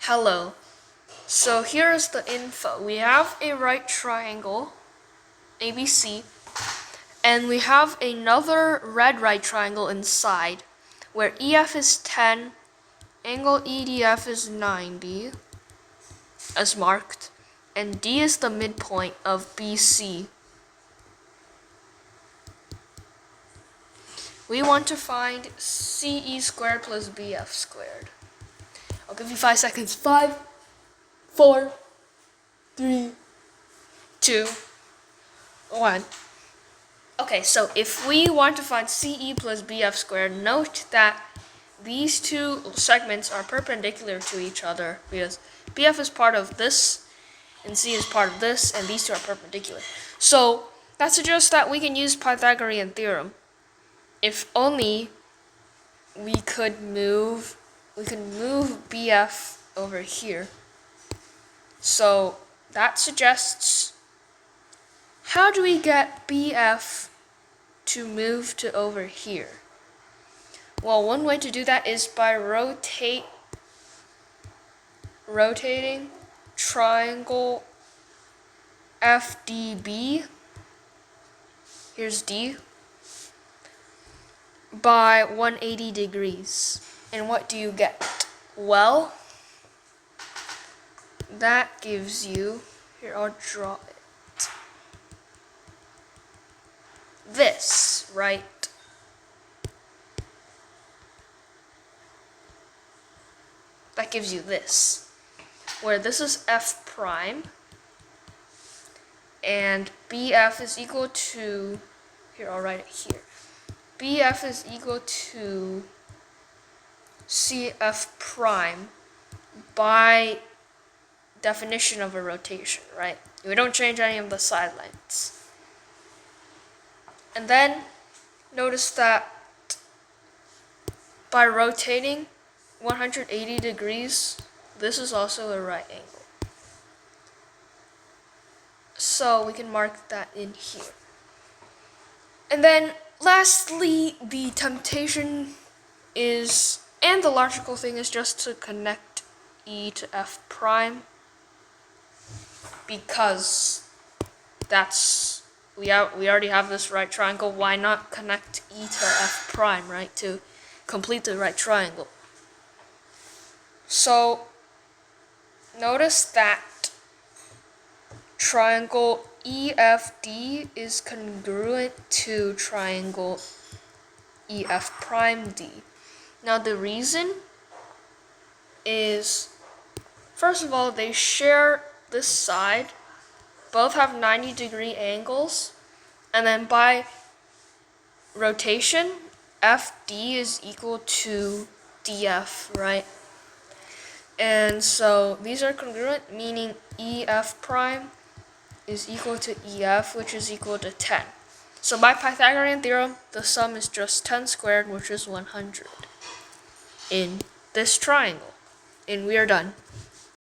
Hello. So here is the info. We have a right triangle, ABC, and we have another red right triangle inside, where EF is 10, angle EDF is 90, as marked, and D is the midpoint of BC. We want to find CE squared plus BF squared. I'll give you 5 seconds. 5, 4, 3, 2, 1. Okay, so if we want to find CE plus BF squared, note that these two segments are perpendicular to each other because BF is part of this and C is part of this, and these two are perpendicular. So that suggests that we can use Pythagorean theorem. If only we could move BF over here. So that suggests, how do we get BF to move to over here? Well, one way to do that is by rotating triangle FDB, here's D, by 180 degrees. And what do you get? Well, that gives you, here I'll draw it, this, right? That gives you this, where this is F prime, and BF is equal to, here I'll write it here, BF is equal to CF prime by definition of a rotation, right? We don't change any of the side lengths. And then notice that by rotating 180 degrees, this is also a right angle. So we can mark that in here. And then lastly, the temptation is, and the logical thing is, just to connect E to F prime, because we already have this right triangle. Why not connect E to F prime, right, to complete the right triangle? So notice that triangle EFD is congruent to triangle EF prime D. Now the reason is, first of all, they share this side, both have 90-degree angles, and then by rotation, FD is equal to DF, right? And so these are congruent, meaning EF prime is equal to EF, which is equal to 10. So by Pythagorean theorem, the sum is just 10 squared, which is 100 in this triangle. And we are done.